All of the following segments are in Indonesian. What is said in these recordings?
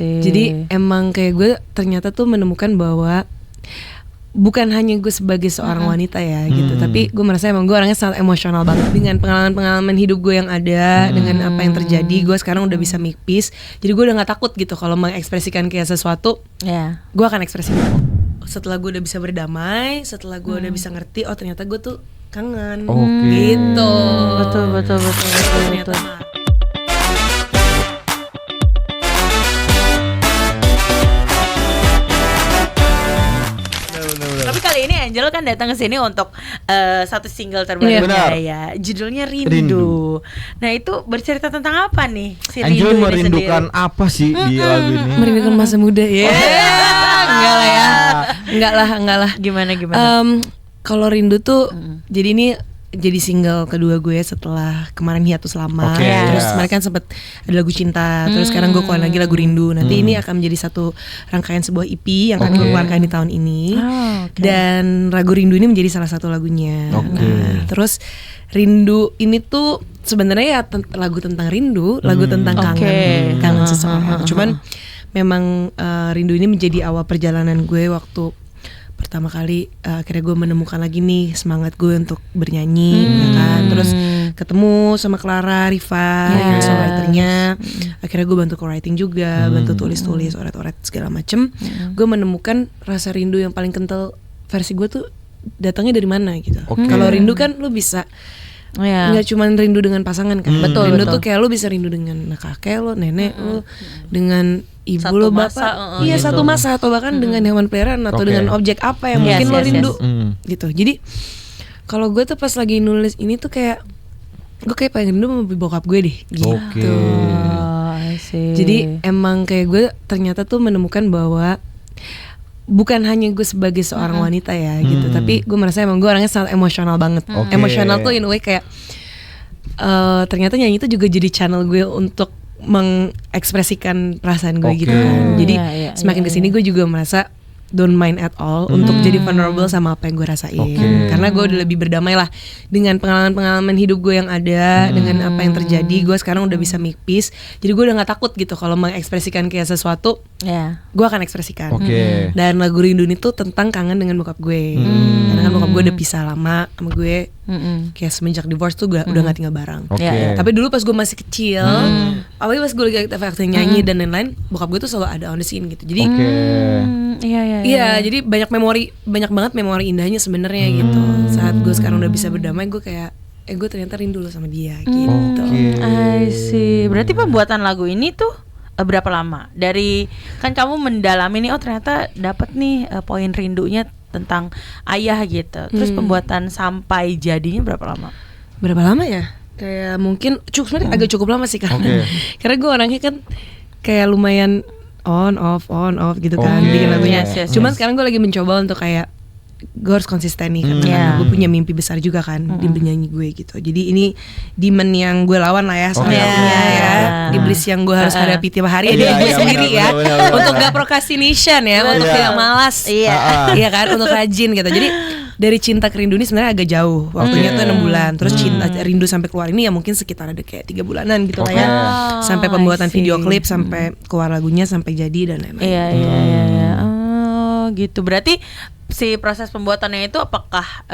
Jadi emang kayak gue ternyata tuh menemukan bahwa bukan hanya gue sebagai seorang wanita ya gitu, tapi gue merasa emang gue orangnya sangat emosional banget dengan pengalaman-pengalaman hidup gue yang ada, dengan apa yang terjadi. Gue sekarang udah bisa make peace, jadi gue udah gak takut gitu kalau mengekspresikan kayak sesuatu. Gue akan ekspresi. Setelah gue udah bisa berdamai, setelah gue udah bisa ngerti, oh ternyata gue tuh kangen gitu. Betul. Tapi kali ini Angel kan datang ke sini untuk satu single terbarunya ya, judulnya Rindu. Nah itu bercerita tentang apa nih si Angel Rindu merindukan sendiri? apa sih di lagu ini? Merindukan masa muda ya. Enggak lah. Gimana? Kalau Rindu tuh jadi ini jadi single kedua gue setelah kemarin hiatus lama. Terus kemarin kan sempet ada lagu cinta, terus sekarang gue keluarin lagi lagu Rindu. Nanti ini akan menjadi satu rangkaian sebuah EP yang akan gue keluarkan di tahun ini. Dan lagu Rindu ini menjadi salah satu lagunya. Nah, terus Rindu ini tuh sebenarnya ya lagu tentang rindu, lagu tentang kangen seseorang. Cuman memang Rindu ini menjadi awal perjalanan gue waktu pertama kali akhirnya gue menemukan lagi nih semangat gue untuk bernyanyi, ya kan. Terus ketemu sama Clara Riva yang songwriternya. Akhirnya gue bantu co-writing juga, bantu tulis-tulis, oret-oret segala macem. Gue menemukan rasa rindu yang paling kental versi gue tuh datangnya dari mana gitu. Kalau rindu kan lu bisa nggak cuma rindu dengan pasangan kan. Rindu tuh kayak lu bisa rindu dengan kakek lo, nenek lo, dengan ibu satu lo, masa, bapak, gitu. Satu masa atau bahkan dengan hewan peliharaan atau dengan objek apa yang mungkin lo rindu, gitu. Jadi kalau gue tuh pas lagi nulis ini tuh kayak gue kayak pengen rindu sama bokap gue deh, gitu. Jadi emang kayak gue ternyata tuh menemukan bahwa bukan hanya gue sebagai seorang wanita ya gitu, tapi gue merasa emang gue orangnya sangat emosional banget. Emosional tuh in a way kayak ternyata nyanyi itu juga jadi channel gue untuk mengekspresikan perasaan gue gitu kan. Jadi semakin kesini gue juga merasa don't mind at all untuk jadi vulnerable sama apa yang gue rasain. Karena gue udah lebih berdamai lah dengan pengalaman-pengalaman hidup gue yang ada, dengan apa yang terjadi. Gue sekarang udah bisa make peace, jadi gue udah gak takut gitu kalau mengekspresikan kayak sesuatu. Gue akan ekspresikan. Dan lagu Rindu ini tuh tentang kangen dengan bokap gue. Karena kan bokap gue udah pisah lama sama gue, kayak semenjak divorce tuh udah gak tinggal bareng. Tapi dulu pas gue masih kecil, apalagi pas gue lagi aktif nyanyi dan lain-lain, bokap gue tuh selalu ada on the scene gitu. Jadi Iya, jadi banyak banget memori indahnya sebenarnya gitu. Saat gue sekarang udah bisa berdamai, gue kayak gue ternyata rindu loh sama dia gitu. I see. Berarti pembuatan lagu ini tuh berapa lama? Dari kan kamu mendalami nih, oh ternyata dapat nih poin rindunya tentang ayah gitu. Terus pembuatan sampai jadinya berapa lama? Berapa lama ya? Kayak mungkin sebenarnya agak cukup lama sih karena gue orangnya kan kayak lumayan on off gitu kan bikin lagunya. Cuman sekarang gue lagi mencoba untuk kayak gue harus konsisten nih karena gue punya mimpi besar juga kan di bernyanyi gue gitu. Jadi ini demon yang gue lawan lah ya soalnya ya, iblis yang gue harus hadapi tiap hari ya gue sendiri ya. Untuk gak procrastination ya, untuk yang malas, iya kan, untuk rajin gitu. Jadi dari cinta ke rindu ini sebenarnya agak jauh waktunya tuh 6 bulan. Terus cinta rindu sampai keluar ini ya mungkin sekitar ada kayak 3 bulanan gitu lah ya. Sampai pembuatan video klip, sampai keluar lagunya, sampai jadi dan lain-lain. Iya. Oh gitu. Berarti si proses pembuatannya itu apakah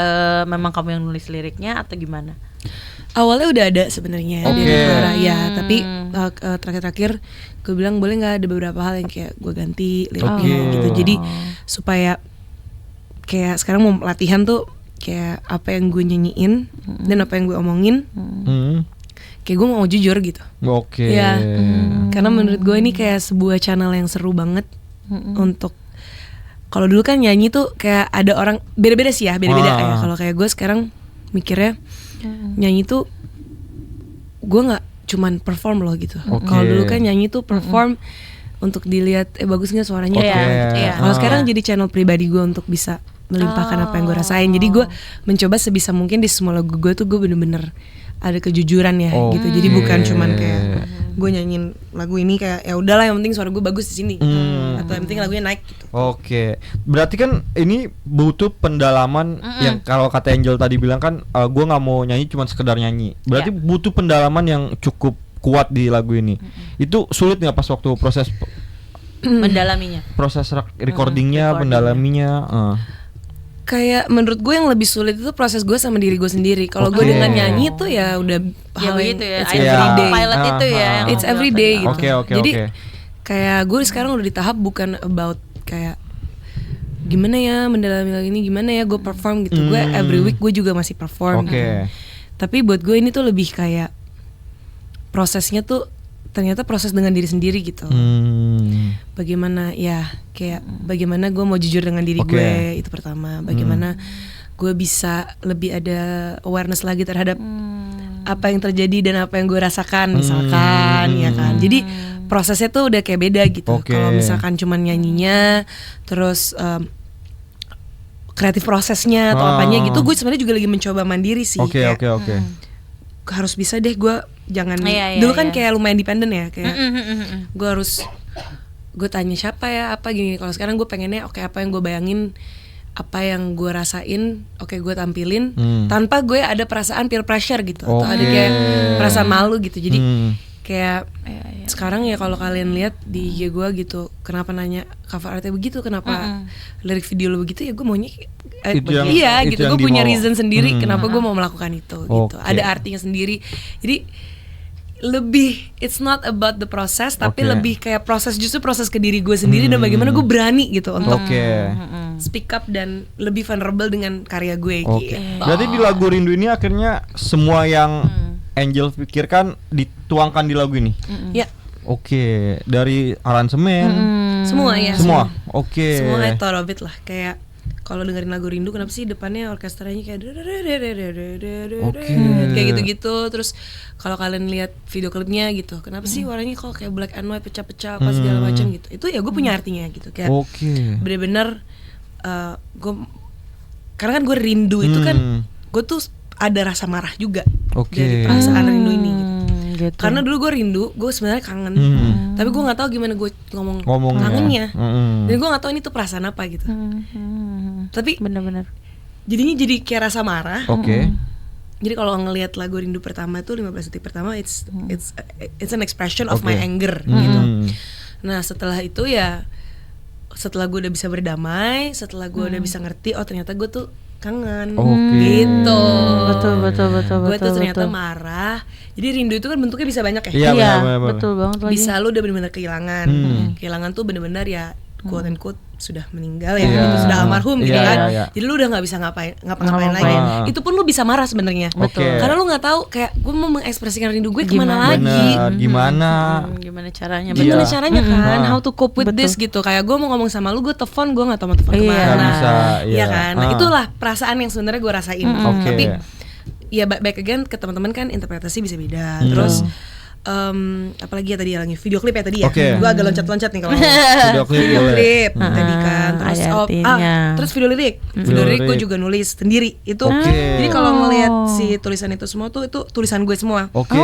memang kamu yang nulis liriknya atau gimana? Awalnya udah ada sebenarnya dari Clara ya, tapi terakhir-terakhir gue bilang boleh nggak ada beberapa hal yang kayak gue ganti liriknya gitu. Jadi supaya kayak sekarang mau latihan tuh kayak apa yang gue nyanyiin dan apa yang gue omongin, kayak gue mau jujur gitu. Ya, karena menurut gue ini kayak sebuah channel yang seru banget untuk, kalau dulu kan nyanyi tuh kayak ada orang beda-beda sih ya, beda-beda ya. Kalau kayak gue sekarang mikirnya nyanyi tuh gue nggak cuman perform loh gitu. Kalau dulu kan nyanyi tuh perform untuk dilihat bagus nggak suaranya. Kalau sekarang jadi channel pribadi gue untuk bisa melimpahkan apa yang gue rasain. Jadi gue mencoba sebisa mungkin di semua lagu gue tuh gue bener-bener ada kejujuran ya gitu. Jadi bukan cuman kayak gue nyanyiin lagu ini kayak ya udahlah yang penting suara gue bagus di sini atau yang penting lagunya naik gitu. Berarti kan ini butuh pendalaman yang kalau kata Angel tadi bilang kan gue nggak mau nyanyi cuma sekedar nyanyi. Berarti butuh pendalaman yang cukup kuat di lagu ini. Itu sulit nggak pas waktu proses mendalaminya? Proses recordingnya, recordingnya. pendalaminya. Kayak menurut gue yang lebih sulit itu proses gue sama diri gue sendiri. Kalau gue Oke. dengan nyanyi tuh ya udah Ya hal yang begitu ya. it's Idol every day. pilot itu ya. yang It's kamu every bilang day tadi. gitu. Oke. Jadi kayak gue sekarang udah di tahap bukan about kayak gimana ya mendalami lagu ini, gimana ya gue perform gitu. Gue every week gue juga masih perform. Oke. Gitu. Tapi buat gue ini tuh lebih kayak prosesnya tuh ternyata proses dengan diri sendiri gitu. Bagaimana ya kayak bagaimana gue mau jujur dengan diri Oke. gue itu pertama. Bagaimana gue bisa lebih ada awareness lagi terhadap apa yang terjadi dan apa yang gue rasakan misalkan ya kan. Jadi prosesnya tuh udah kayak beda gitu. Oke. Kalau misalkan cuman nyanyinya terus kreatif prosesnya atau apanya gitu, gue sebenarnya juga lagi mencoba mandiri sih. Oke. Kayak Oke. harus bisa deh gue jangan Iya, dulu iya, kan iya. kayak lumayan independen ya kayak gue harus gue tanya siapa ya apa gini. Kalau sekarang gue pengennya oke apa yang gue bayangin, apa yang gue rasain, oke gue tampilin tanpa gue ada perasaan peer pressure gitu atau ada kayak perasaan malu gitu. Jadi kayak sekarang ya kalau kalian lihat di IG gue gitu, kenapa nanya cover artnya begitu, kenapa lirik video lo begitu, ya gue maunya Itu yang- iya itu gitu. yang Gue punya dimau. reason sendiri kenapa gue mau melakukan itu gitu. Oke. Ada artinya sendiri. Jadi lebih it's not about the process tapi Oke. lebih kayak justru proses ke diri gue sendiri dan bagaimana gue berani gitu untuk Oke. speak up dan lebih vulnerable dengan karya gue Oke. gitu. Berarti di lagu Rindu ini akhirnya semua yang Angel pikirkan dituangkan di lagu ini. Ya, Oke, dari aransemen semua ya. semua. Oke. Semua I thought of it lah. Kayak kalau dengerin lagu Rindu kenapa sih depannya orkestranya kayak kayak gitu-gitu. Terus kalau kalian lihat video klipnya gitu, kenapa sih warnanya kok kayak black and white pecah-pecah apa segala macam gitu. Itu ya gue punya artinya gitu. Kayak Oke. bener-bener gue karena kan gue rindu itu kan gue tuh ada rasa marah juga Oke. dari perasaan rindu ini gitu. Gitu. Karena dulu gue rindu, gue sebenarnya kangen, tapi gue nggak tahu gimana gue ngomong kangennya, dan gue nggak tahu ini tuh perasaan apa gitu. Tapi bener-bener. jadinya jadi kayak rasa marah. Oke. Jadi kalau ngelihat lagu Rindu pertama tuh 15 detik pertama, it's an expression of Oke. my anger gitu. Nah setelah itu ya, setelah gue udah bisa berdamai, setelah gue udah bisa ngerti, oh ternyata gue tuh kangen Oke. gitu. Betul. Gue tuh ternyata marah. Jadi rindu itu kan bentuknya bisa banyak ya. Iya, benar. betul banget lagi. Bisa lu udah benar-benar kehilangan. Kehilangan tuh benar-benar ya quote and quote sudah meninggal ya, Iya. gitu, sudah almarhum gitu Iya, kan. iya. Jadi lu udah nggak bisa ngapa-ngapain Ngapa-ngapain. lagi. Itu pun lu bisa marah sebenarnya. Oke. Karena lu nggak tahu kayak gue mau mengekspresikan rindu gue kemana lagi. Benar. Gimana? Gimana caranya? Gimana Iya. caranya kan, how to cope with Betul. this gitu. Kayak gue mau ngomong sama lu, gue telepon, gue nggak tahu mau telepon Iya. kemana. Nggak bisa, Iya iya. kan. Nah, itulah perasaan yang sebenarnya gue rasain. Oke. Tapi ya back again ke teman-teman kan interpretasi bisa beda. Terus apalagi ya tadi yang video klip ya tadi ya. Oke. Gue agak loncat-loncat nih kalau Video klip video boleh. klip tadi kan. Terus ada artinya. terus video lirik. Video lirik gue juga nulis sendiri. Itu Oke. jadi kalau ngelihat si tulisan itu semua tuh itu tulisan gue semua. Oke.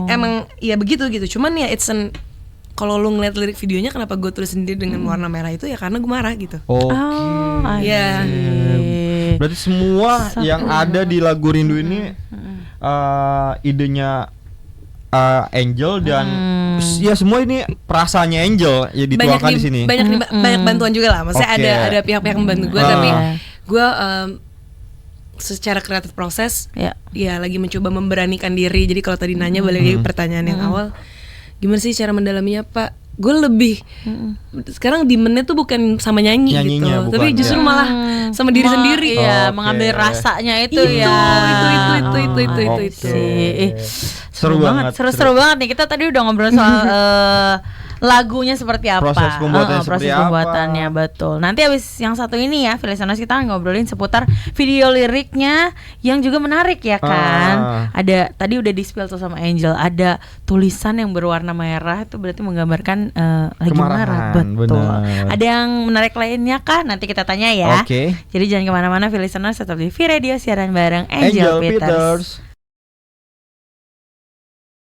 Emang ya begitu gitu. Cuman ya kalau lu ngeliat lirik videonya kenapa gue tulis sendiri dengan warna merah itu ya karena gue marah gitu. Oke. Iya. Berarti semua yang ada di lagu Rindu ini idenya Angel dan ya semua ini perasaannya Angel ya dituangkan di sini. Banyak bantuan juga lah. Maksudnya Oke. ada pihak-pihak yang membantu gue, tapi gue secara kreatif proses ya lagi mencoba memberanikan diri. Jadi kalau tadi nanya balik lagi pertanyaan yang awal, gimana sih cara mendalaminya Pak? Gue lebih sekarang demennya tuh bukan sama nyanyi gitu, Nyanyinya bukan, tapi justru ya. malah sama diri sendiri. Iya, Oke. mengambil rasanya itu Itu, ya. itu. Sih. Seru banget. Seru banget nih. Kita tadi udah ngobrol soal lagunya seperti apa. Proses pembuatannya seperti proses apa. pembuatannya, betul. Nanti abis yang satu ini ya, Filisanos, kita ngobrolin seputar video liriknya yang juga menarik ya kan. Ada tadi udah di-spill tuh sama Angel, ada tulisan yang berwarna merah, itu berarti menggambarkan lagi Kemarahan, marah. Betul. benar. Ada yang menarik lainnya kah? Nanti kita tanya ya. Oke. Jadi jangan kemana-mana, Filisanos, tetap di V Radio, siaran bareng Angel Peters.